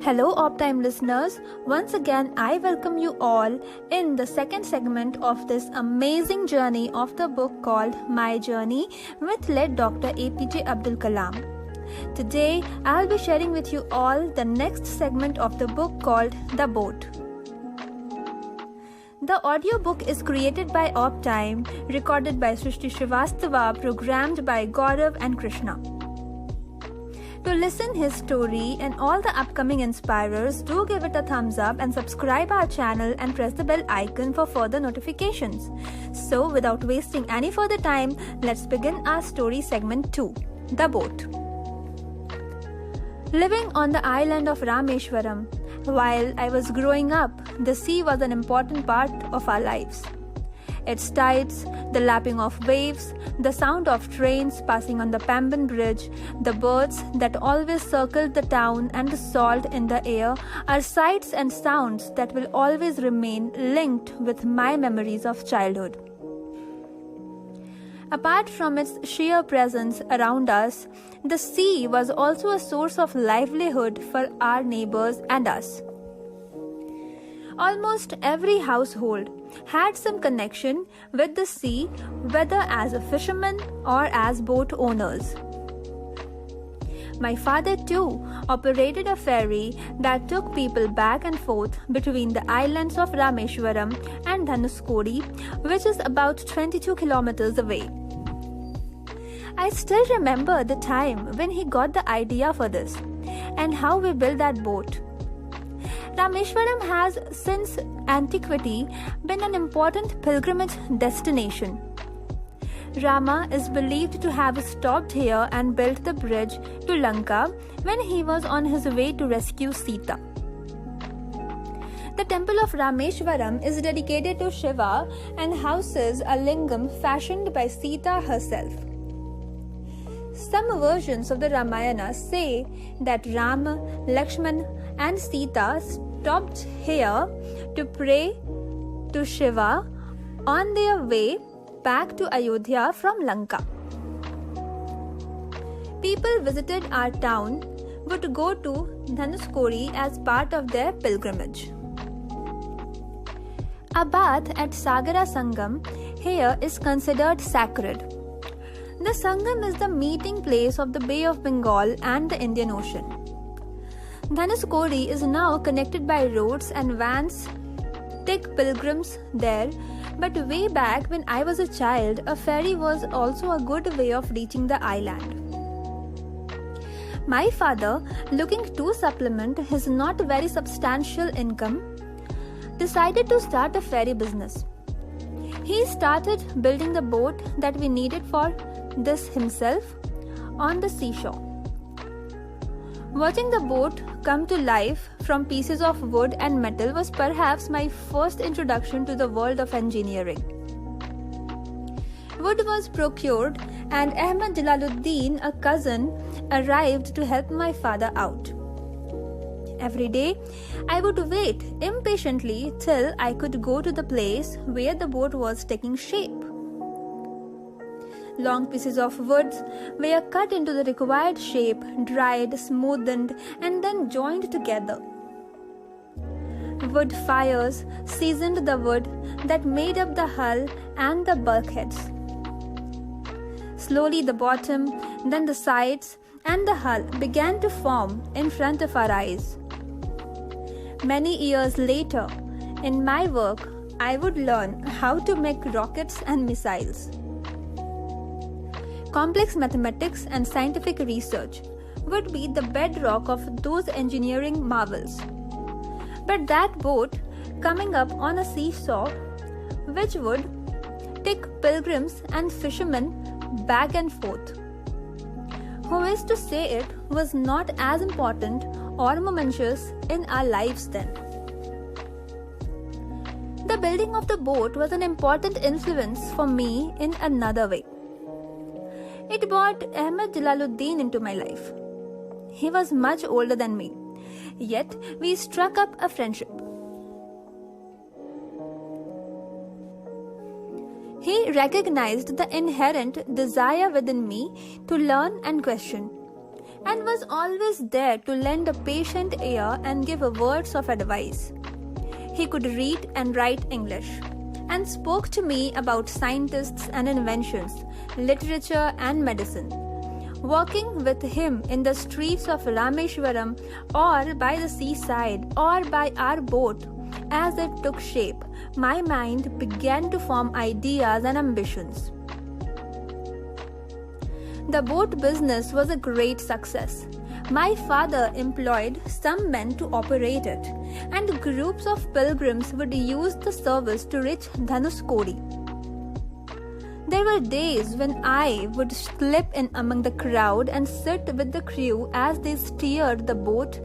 Hello Optime listeners, once again I welcome you all in the second segment of this amazing journey of the book called My Journey with late Dr. APJ Abdul Kalam. Today I'll be sharing with you all the next segment of the book called The Boat. The audiobook is created by Optime, recorded by Srishti Srivastava, programmed by Gaurav and Krishna. To listen his story and all the upcoming inspirers, do give it a thumbs up and subscribe our channel and press the bell icon for further notifications. So without wasting any further time, let's begin our story segment 2, The Boat. Living on the island of Rameshwaram, while I was growing up, the sea was an important part of our lives. Its tides, the lapping of waves, the sound of trains passing on the Pamban Bridge, the birds that always circled the town and the salt in the air are sights and sounds that will always remain linked with my memories of childhood. Apart from its sheer presence around us, the sea was also a source of livelihood for our neighbors and us. Almost every household had some connection with the sea, whether as a fisherman or as boat owners. My father too operated a ferry that took people back and forth between the islands of Rameshwaram and Dhanuskodi, which is about 22 kilometers away. I still remember the time when he got the idea for this and how we built that boat. Rameshwaram has since antiquity been an important pilgrimage destination. Rama is believed to have stopped here and built the bridge to Lanka when he was on his way to rescue Sita. The temple of Rameshwaram is dedicated to Shiva and houses a lingam fashioned by Sita herself. Some versions of the Ramayana say that Rama, Lakshman and Sita stopped here to pray to Shiva on their way back to Ayodhya from Lanka. People visited our town would go to Dhanuskodi as part of their pilgrimage. A bath at Sagara Sangam here is considered sacred. The Sangam is the meeting place of the Bay of Bengal and the Indian Ocean. Dhanuskodi is now connected by roads and vans take pilgrims there, but way back when I was a child, a ferry was also a good way of reaching the island. My father, looking to supplement his not very substantial income, decided to start a ferry business. He started building the boat that we needed for this himself on the seashore. Watching the boat come to life from pieces of wood and metal was perhaps my first introduction to the world of engineering. Wood was procured and Ahmad Jalaluddin, a cousin, arrived to help my father out. Every day, I would wait impatiently till I could go to the place where the boat was taking shape. Long pieces of wood were cut into the required shape, dried, smoothened, and then joined together. Wood fires seasoned the wood that made up the hull and the bulkheads. Slowly the bottom, then the sides, and the hull began to form in front of our eyes. Many years later, in my work, I would learn how to make rockets and missiles. Complex mathematics and scientific research would be the bedrock of those engineering marvels. But that boat coming up on a seesaw, which would take pilgrims and fishermen back and forth, who is to say it was not as important or momentous in our lives then. The building of the boat was an important influence for me in another way. It brought Ahmad Jalaluddin into my life. He was much older than me, yet we struck up a friendship. He recognized the inherent desire within me to learn and question, and was always there to lend a patient ear and give words of advice. He could read and write English and spoke to me about scientists and inventions, literature and medicine. Working with him in the streets of Rameshwaram or by the seaside or by our boat, as it took shape, my mind began to form ideas and ambitions. The boat business was a great success. My father employed some men to operate it, and groups of pilgrims would use the service to reach Dhanuskodi. There were days when I would slip in among the crowd and sit with the crew as they steered the boat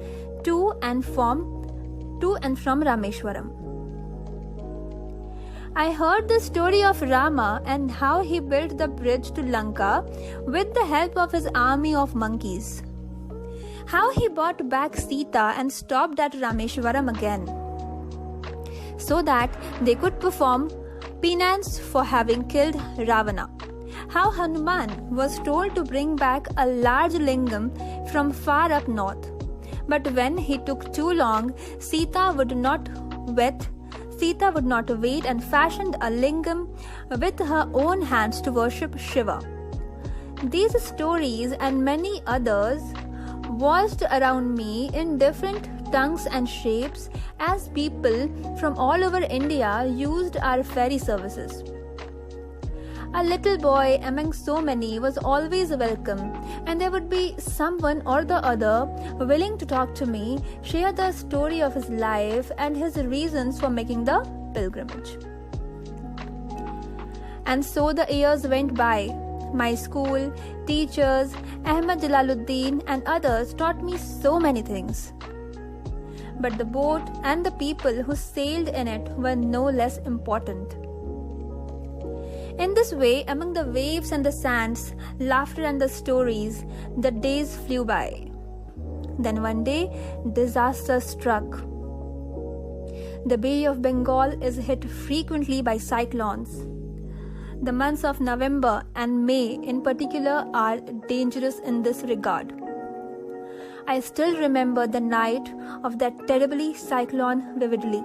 to and from Rameshwaram. I heard the story of Rama and how he built the bridge to Lanka with the help of his army of monkeys. How he brought back Sita and stopped at Rameshwaram again, so that they could perform penance for having killed Ravana. How Hanuman was told to bring back a large lingam from far up north. But when he took too long, Sita would not wait and fashioned a lingam with her own hands to worship Shiva. These stories and many others voiced around me in different tongues and shapes as people from all over India used our ferry services. A little boy among so many was always welcome, and there would be someone or the other willing to talk to me, share the story of his life and his reasons for making the pilgrimage. And so the years went by. My school, teachers, Ahmad Jalaluddin and others taught me so many things. But the boat and the people who sailed in it were no less important. In this way, among the waves and the sands, laughter and the stories, the days flew by. Then one day, disaster struck. The Bay of Bengal is hit frequently by cyclones. The months of November and May in particular are dangerous in this regard. I still remember the night of that terrible cyclone vividly.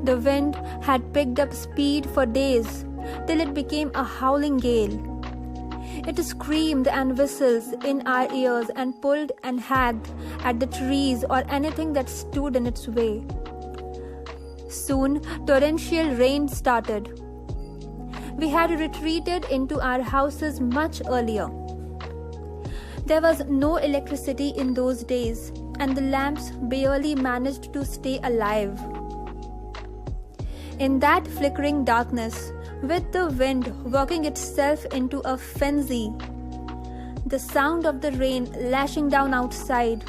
The wind had picked up speed for days till it became a howling gale. It screamed and whistled in our ears and pulled and hacked at the trees or anything that stood in its way. Soon, torrential rain started. We had retreated into our houses much earlier. There was no electricity in those days, and the lamps barely managed to stay alive. In that flickering darkness, with the wind working itself into a frenzy, the sound of the rain lashing down outside,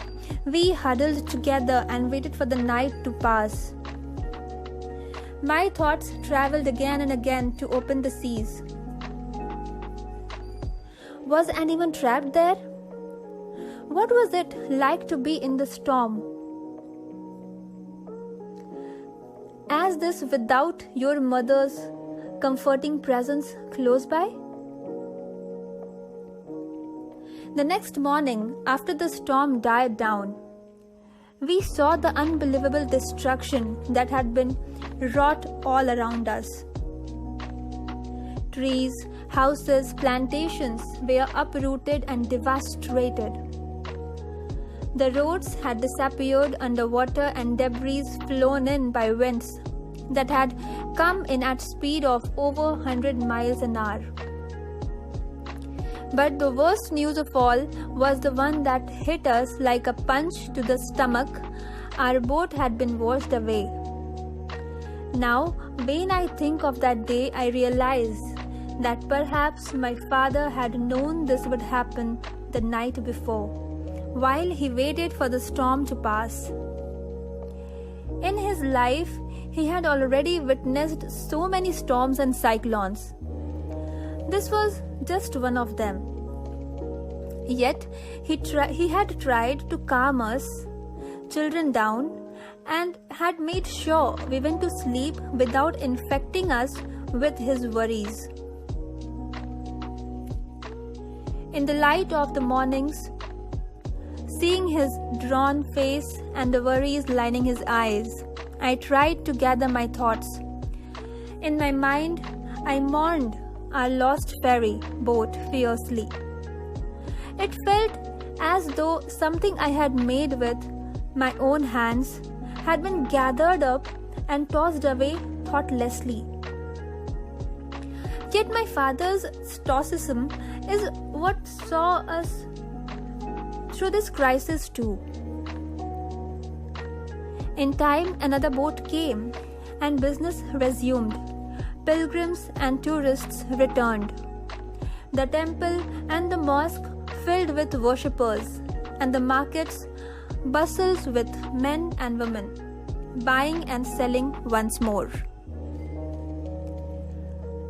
we huddled together and waited for the night to pass. My thoughts traveled again and again to open the seas. Was anyone trapped there? What was it like to be in the storm? As this without your mother's comforting presence close by? The next morning, after the storm died down, we saw the unbelievable destruction that had been wrought all around us. Trees, houses, plantations were uprooted and devastated. The roads had disappeared under water and debris flown in by winds that had come in at speed of over 100 miles an hour. But the worst news of all was the one that hit us like a punch to the stomach. Our boat had been washed away. Now, when I think of that day, I realize that perhaps my father had known this would happen the night before, while he waited for the storm to pass. In his life, he had already witnessed so many storms and cyclones. This was just one of them. Yet, he had tried to calm us, children down, and had made sure we went to sleep without infecting us with his worries. In the light of the mornings, seeing his drawn face and the worries lining his eyes, I tried to gather my thoughts. In my mind, I mourned our lost ferry boat fiercely. It felt as though something I had made with my own hands had been gathered up and tossed away thoughtlessly. Yet my father's stoicism is what saw us through this crisis too. In time, another boat came and business resumed. Pilgrims and tourists returned. The temple and the mosque filled with worshippers, and the markets bustled with men and women, buying and selling once more.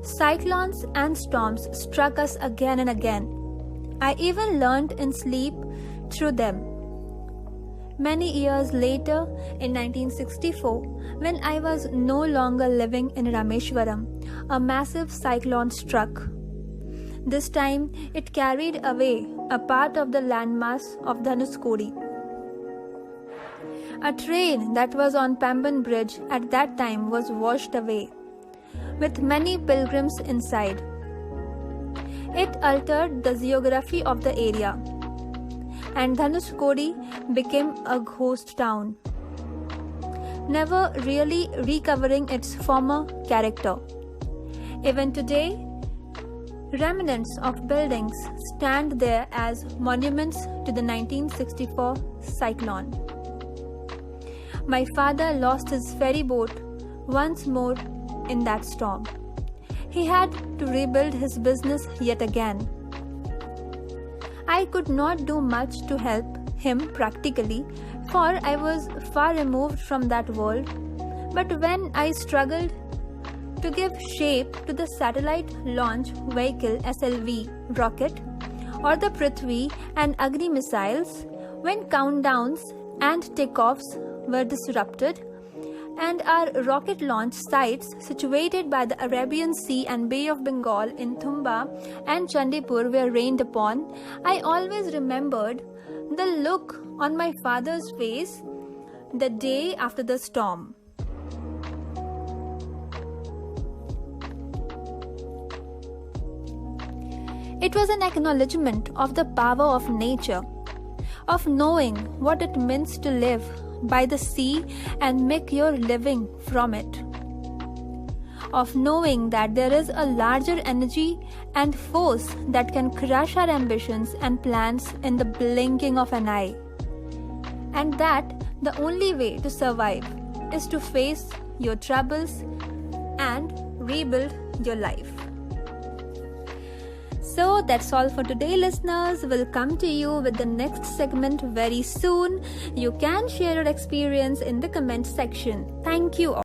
Cyclones and storms struck us again and again. I even learned in sleep through them. Many years later, in 1964, when I was no longer living in Rameshwaram, a massive cyclone struck. This time, it carried away a part of the landmass of Dhanuskodi. A train that was on Pamban Bridge at that time was washed away, with many pilgrims inside. It altered the geography of the area, and Dhanuskodi became a ghost town, never really recovering its former character. Even today, remnants of buildings stand there as monuments to the 1964 cyclone. My father lost his ferry boat once more in that storm. He had to rebuild his business yet again. I could not do much to help him practically, for I was far removed from that world. But when I struggled to give shape to the satellite launch vehicle SLV rocket or the Prithvi and Agni missiles, when countdowns and takeoffs were disrupted, and our rocket launch sites situated by the Arabian Sea and Bay of Bengal in Thumba and Chandipur were rained upon, I always remembered the look on my father's face the day after the storm. It was an acknowledgement of the power of nature, of knowing what it means to live by the sea and make your living from it, of knowing that there is a larger energy and force that can crush our ambitions and plans in the blinking of an eye, and that the only way to survive is to face your troubles and rebuild your life. So that's all for today, listeners. We'll come to you with the next segment very soon. You can share your experience in the comment section. Thank you all.